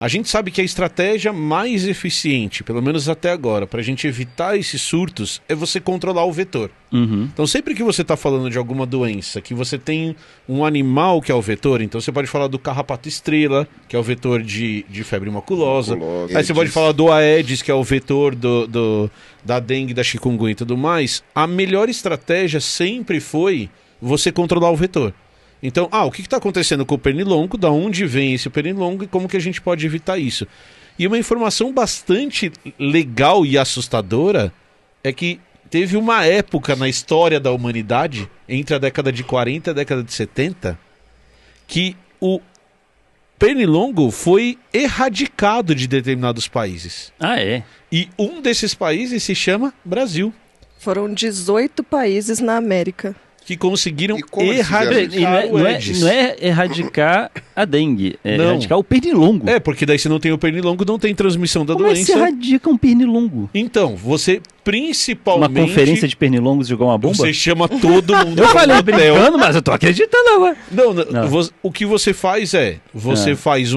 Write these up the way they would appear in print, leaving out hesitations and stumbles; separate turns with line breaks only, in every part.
A gente sabe que a estratégia mais eficiente, pelo menos até agora, para a gente evitar esses surtos, é você controlar o vetor. Então, sempre que você está falando de alguma doença, que você tem um animal que é o vetor, então você pode falar do carrapato estrela, que é o vetor de febre maculosa. Aí você pode falar do Aedes, que é o vetor da dengue, da chikungunya e tudo mais. A melhor estratégia sempre foi você controlar o vetor. Então, o que está acontecendo com o pernilongo, da onde vem esse pernilongo e como que a gente pode evitar isso? E uma informação bastante legal e assustadora é que teve uma época na história da humanidade, entre a década de 40 e a década de 70, que o pernilongo foi erradicado de determinados países.
É?
E um desses países se chama Brasil.
Foram 18 países na América
Que conseguiram
E
erradicar o
não
Aedes.
é erradicar a dengue, é
Não.
erradicar o pernilongo.
Porque daí se não tem o pernilongo, não tem transmissão da
Como é que se
doença.
erradica um pernilongo?
Então, você principalmente...
Uma conferência de pernilongos jogar uma bomba?
Você chama todo mundo
Eu
no
falei
hotel.
brincando, mas eu tô acreditando agora. Não.
O que você faz você faz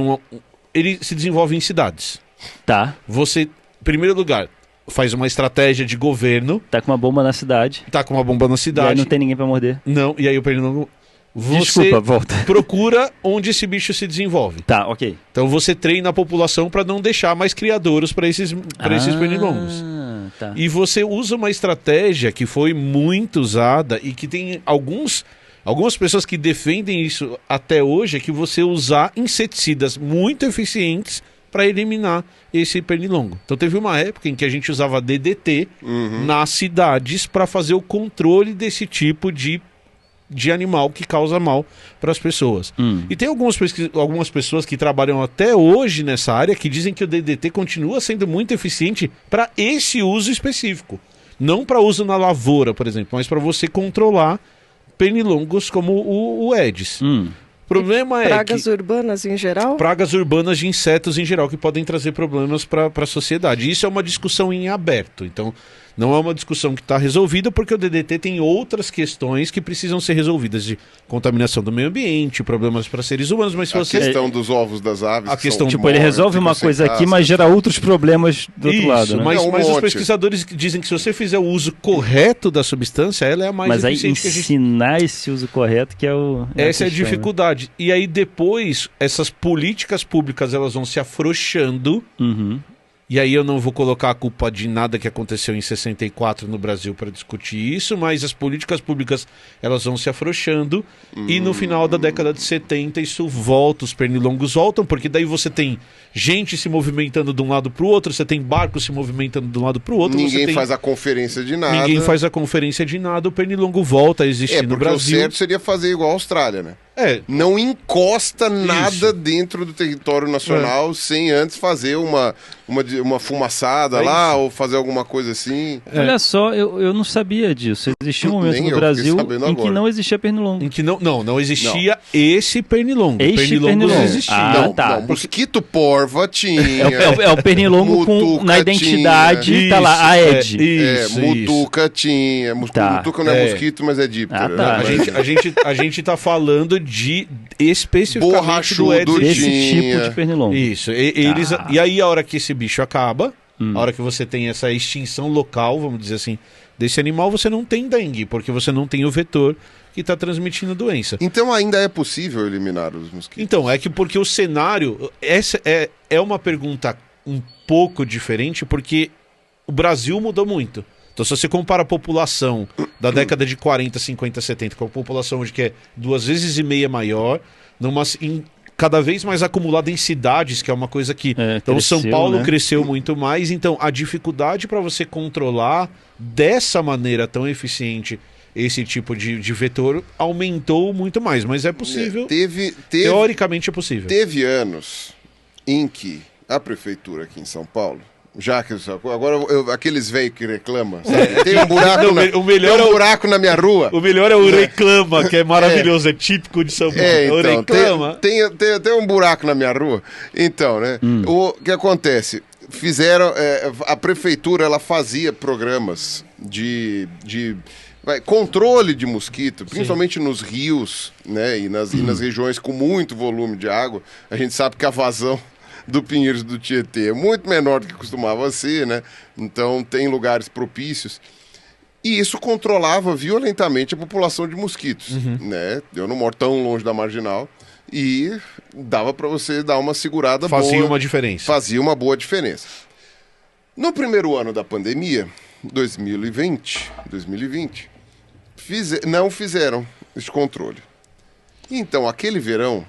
ele se desenvolve em cidades.
Tá,
Você, em primeiro lugar, faz uma estratégia de governo,
tá com uma bomba na cidade.
tá com uma bomba na
E aí
cidade.
não tem ninguém pra morder.
Não, e aí o pernilongo... Você
Desculpa, volta.
procura onde esse bicho se desenvolve.
Tá, ok.
Então você treina a população para não deixar mais criadouros para esses pernilongos.
Tá.
E você usa uma estratégia que foi muito usada e que tem algumas pessoas que defendem isso até hoje, é que você usar inseticidas muito eficientes para eliminar esse pernilongo. Então teve uma época em que a gente usava DDT nas cidades para fazer o controle desse tipo de animal que causa mal para as pessoas. E tem algumas pessoas que trabalham até hoje nessa área que dizem que o DDT continua sendo muito eficiente para esse uso específico. Não para uso na lavoura, por exemplo, mas para você controlar pernilongos como o Aedes. O problema
pragas urbanas em geral?
Pragas urbanas de insetos em geral que podem trazer problemas para a sociedade. Isso é uma discussão em aberto. Então, não é uma discussão que está resolvida porque o DDT tem outras questões que precisam ser resolvidas, de contaminação do meio ambiente, problemas para seres humanos, mas se você...
A questão dos ovos das aves.
A questão-
Tipo, ele resolve uma coisa aqui, mas gera outros problemas do outro lado, né?
mas
É um
os
monte.
pesquisadores dizem que se você fizer o uso correto da substância, ela é a mais
Mas aí
eficiente que a gente...
ensinar esse uso correto que é o...
Essa é a
questão, né?
dificuldade. E aí depois, essas políticas públicas, elas vão se afrouxando. E aí eu não vou colocar a culpa de nada que aconteceu em 64 no Brasil para discutir isso, mas as políticas públicas, elas vão se afrouxando. E no final da década de 70 isso volta, os pernilongos voltam, porque daí você tem gente se movimentando de um lado para o outro, você tem barcos se movimentando de um lado para o outro.
Ninguém
você tem...
faz a conferência de nada.
Ninguém faz a conferência de nada, o pernilongo volta a existir no
Porque
Brasil.
o certo seria fazer igual a Austrália, né? Não encosta nada dentro do território nacional sem antes fazer uma fumaçada lá ou fazer alguma coisa assim.
Olha só, eu não sabia disso. Existia um momento
Nem
no
eu,
Brasil
fiquei sabendo
em que
agora.
não existia pernilongo.
Em que não existia esse pernilongo.
Este
Pernilongos
pernilongo.
existiam.
Ah, tá.
Não, mosquito porva tinha.
É o pernilongo com,
Mutuca
na identidade,
tinha.
tá lá, a Ed.
Isso.
Mutuca tinha.
Tá.
Mutuca não é mosquito, mas é díptero.
Ah, tá.
A gente tá falando de especificamente
Borrachudo
do Aedes
Desse
tinha.
tipo de pernilongo.
Isso. E aí a hora que esse bicho acaba, a hora que você tem essa extinção local, vamos dizer assim, desse animal, você não tem dengue, porque você não tem o vetor que está transmitindo doença.
Então ainda é possível eliminar os mosquitos?
Então, porque o cenário... Essa é uma pergunta um pouco diferente, porque o Brasil mudou muito. Então, se você compara a população da década de 40, 50, 70 com a população hoje que é 2,5 vezes maior, cada vez mais acumulada em cidades, que é uma coisa que... então,
cresceu,
São Paulo
né?
cresceu muito mais. Então, a dificuldade para você controlar dessa maneira tão eficiente esse tipo de vetor aumentou muito mais. Mas é possível. Teoricamente é possível.
Teve anos em que a prefeitura aqui em São Paulo, já que agora aqueles velhos que reclamam, sabe? Tem um buraco, tem um buraco na minha rua.
O melhor é o reclama, que é maravilhoso, é típico de São Paulo.
Então,
o reclama.
Tem um buraco na minha rua. Então, né? O que acontece? A prefeitura, ela fazia programas de controle de mosquito, principalmente nos rios, né? E nas regiões com muito volume de água. A gente sabe que a vazão do Pinheiros do Tietê é muito menor do que costumava ser, né? Então tem lugares propícios. E isso controlava violentamente a população de mosquitos, né? Eu não moro tão longe da Marginal e dava para você dar uma segurada boa.
Fazia uma diferença.
Fazia uma boa diferença. No primeiro ano da pandemia, 2020, não fizeram esse controle. Então, aquele verão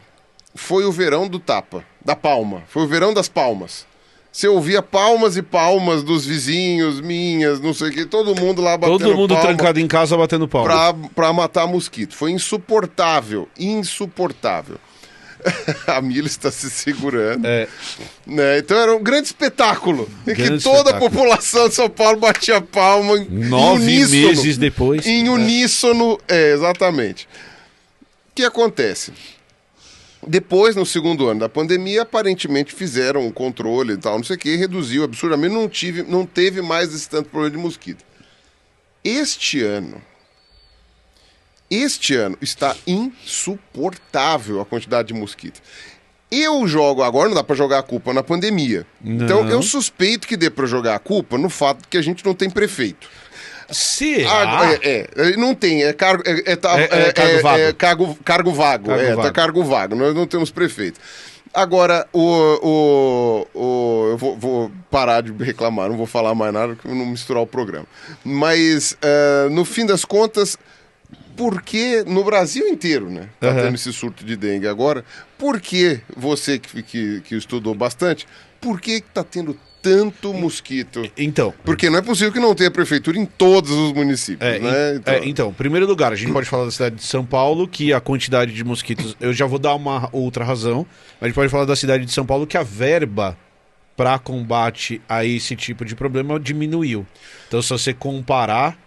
foi o verão do tapa, da palma. Foi o verão das palmas. Você ouvia palmas e palmas dos vizinhos, minhas, não sei o que, todo mundo lá batendo palma.
Todo mundo trancado em casa batendo palma.
Pra matar mosquito. Foi insuportável, insuportável. A Mila está se segurando. Né? Então era um grande espetáculo. Em que toda a população de São Paulo batia palma em
9 meses depois.
Em uníssono. Exatamente. O que acontece? Depois, no segundo ano da pandemia, aparentemente fizeram um controle e tal, não sei o que, reduziu absurdamente, não teve mais esse tanto problema de mosquito. Este ano está insuportável a quantidade de mosquito. Eu jogo agora, não dá pra jogar a culpa na pandemia.
Não.
Então eu suspeito que dê pra jogar a culpa no fato de que a gente não tem prefeito. Não tem, cargo vago. Cargo vago. Cargo vago, nós não temos prefeito. Agora, eu vou parar de reclamar, não vou falar mais nada, porque eu não misturar o programa. Mas, no fim das contas, porque no Brasil inteiro, né, tá tendo esse surto de dengue agora, por que você que estudou bastante, por que tá tendo tanto mosquito?
Então.
Porque não é possível que não tenha prefeitura em todos os municípios, né?
Então, em primeiro lugar, a gente pode falar da cidade de São Paulo, que a quantidade de mosquitos... Eu já vou dar uma outra razão. A gente pode falar da cidade de São Paulo, que a verba para combate a esse tipo de problema diminuiu. Então, se você comparar,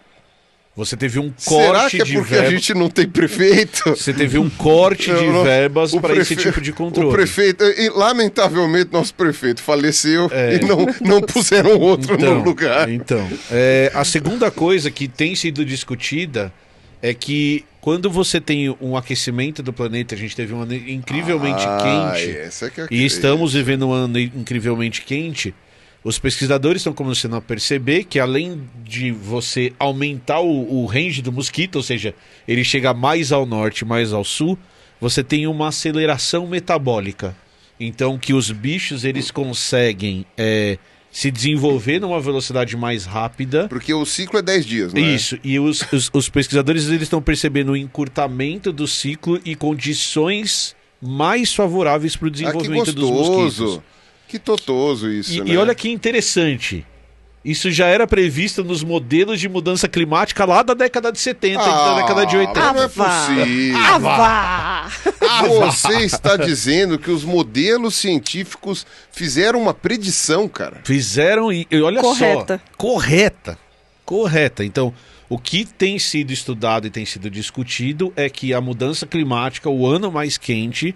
você teve um corte de verbas...
Será que é porque a gente não tem prefeito?
Você teve um corte de verbas para esse tipo de controle.
O prefeito, lamentavelmente, nosso prefeito faleceu e não puseram outro no lugar.
Então, a segunda coisa que tem sido discutida é que quando você tem um aquecimento do planeta, a gente teve um ano incrivelmente quente, e estamos vivendo um ano incrivelmente quente, os pesquisadores estão começando a perceber que além de você aumentar o range do mosquito, ou seja, ele chega mais ao norte, mais ao sul, você tem uma aceleração metabólica. Então que os bichos eles conseguem se desenvolver numa velocidade mais rápida.
Porque o ciclo é 10 dias, né?
Isso, e os pesquisadores eles estão percebendo o encurtamento do ciclo e condições mais favoráveis para o desenvolvimento dos mosquitos.
Que totoso isso, né?
E olha que interessante. Isso já era previsto nos modelos de mudança climática lá da década de 70 e da década de 80.
Não é possível. Você está dizendo que os modelos científicos fizeram uma predição, cara.
Fizeram e olha
Correta.
só. Correta. Então, o que tem sido estudado e tem sido discutido é que a mudança climática, o ano mais quente,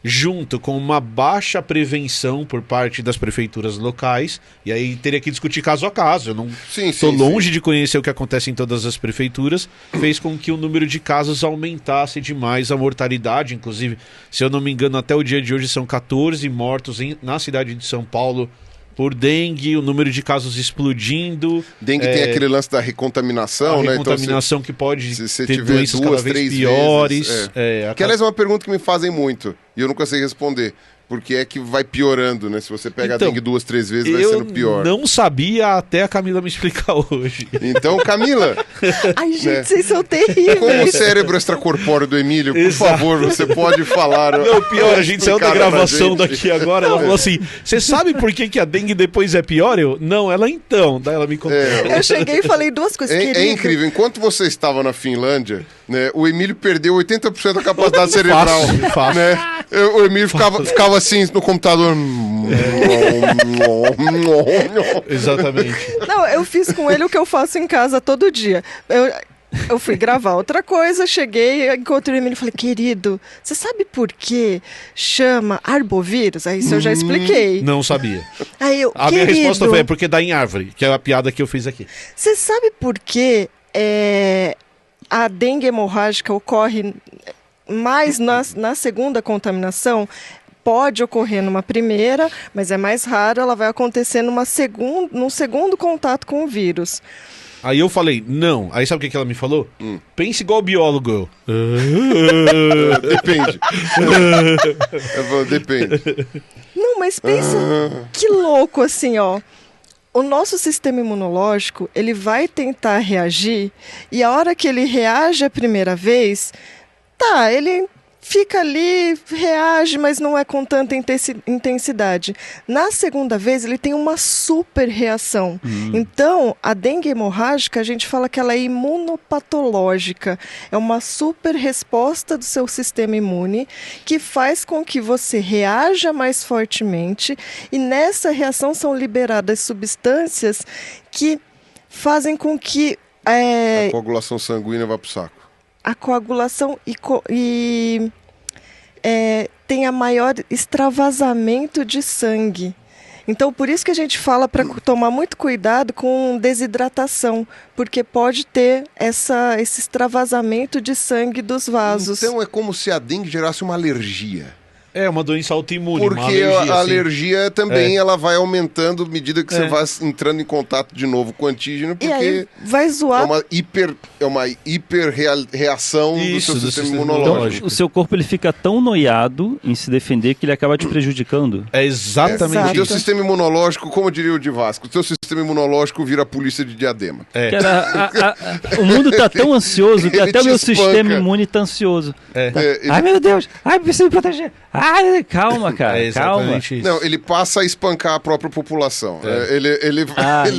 junto com uma baixa prevenção por parte das prefeituras locais, e aí teria que discutir caso a caso, eu não estou longe de conhecer o que acontece em todas as prefeituras, fez com que o número de casos aumentasse demais, a mortalidade, inclusive, se eu não me engano, até o dia de hoje são 14 mortos na cidade de São Paulo por dengue, o número de casos explodindo.
Dengue tem aquele lance da recontaminação, né?
Recontaminação que pode
se
ter doenças cada vez piores.
Que aliás é uma pergunta que me fazem muito e eu nunca sei responder. Porque é que vai piorando, né? Se você pega a dengue 2, 3 vezes, vai sendo pior.
Eu não sabia até a Camila me explicar hoje.
Então, Camila...
Ai, gente, vocês são terríveis.
Como o cérebro extracorpóreo do Emílio, por favor, você pode falar...
Não, pior, a gente saiu da gravação daqui agora, ela falou assim, você sabe por que a dengue depois é pior? Não, ela então. Daí ela me contou.
Eu cheguei e falei duas coisas,
É incrível, enquanto você estava na Finlândia, né, o Emílio perdeu 80% da capacidade cerebral.
Fácil.
Né? O Emílio ficava assim no computador.
Exatamente.
Não, eu fiz com ele o que eu faço em casa todo dia. Eu fui gravar outra coisa, cheguei, encontrei o Emílio e falei, querido, você sabe por que chama arbovírus? Aí isso eu já expliquei.
Não sabia.
Aí
a minha resposta foi, porque dá em árvore, que é a piada que eu fiz aqui.
Você sabe por que a dengue hemorrágica ocorre mais na segunda contaminação? pode ocorrer numa primeira, mas é mais raro, ela vai acontecer num segundo contato com o vírus.
Aí eu falei, não. Aí sabe o que ela me falou? Pense igual biólogo.
Depende. Depende.
Não, mas pensa que louco assim, ó. O nosso sistema imunológico, ele vai tentar reagir e a hora que ele reage a primeira vez, ele fica ali, reage, mas não é com tanta intensidade. Na segunda vez, ele tem uma super reação. Então, a dengue hemorrágica, a gente fala que ela é imunopatológica. É uma super resposta do seu sistema imune que faz com que você reaja mais fortemente e nessa reação são liberadas substâncias que fazem com que
a coagulação sanguínea vá para o saco.
A coagulação tenha maior extravasamento de sangue. Então, por isso que a gente fala para tomar muito cuidado com desidratação, porque pode ter esse extravasamento de sangue dos vasos.
Então, é como se a dengue gerasse uma alergia.
É uma doença autoimune.
Porque a alergia também ela vai aumentando à medida que você vai entrando em contato de novo com o antígeno, porque
e aí vai zoar.
É uma hiperreação do seu sistema imunológico.
Então, o seu corpo ele fica tão noiado em se defender que ele acaba te prejudicando.
É exatamente
isso. O teu
isso.
sistema imunológico, como diria o de Vasco, o teu sistema imunológico vira a polícia de Diadema.
O mundo tá tão ansioso que
Ele
até o meu
espanca.
sistema imune tá ansioso. Ai, meu Deus! Ai, preciso me proteger! Ai, calma, cara, calma.
Isso.
Não, ele passa a espancar a própria população.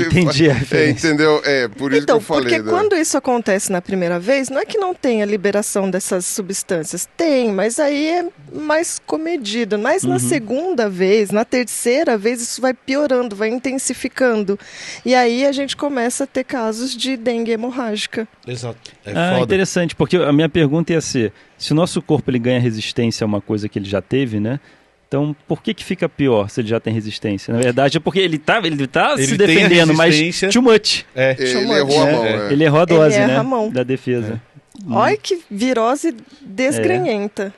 Entendi a referência.
Entendeu? Por isso
Então,
que eu falei.
porque quando isso acontece na primeira vez, não é que não tenha liberação dessas substâncias. Tem, mas aí é mais comedido. Mas na segunda vez, na terceira vez, isso vai piorando, vai intensificando. E aí a gente começa a ter casos de dengue hemorrágica.
Exato. Foda.
Interessante, porque a minha pergunta ia ser, se o nosso corpo ele ganha resistência a uma coisa que ele já teve, né? Então, por que fica pior se ele já tem resistência? Na verdade, é porque ele tá se defendendo, mas too much.
Ele errou a mão.
Ele errou a dose,
Ele erra
né?
a mão.
Da defesa.
Olha que virose desgrenhenta.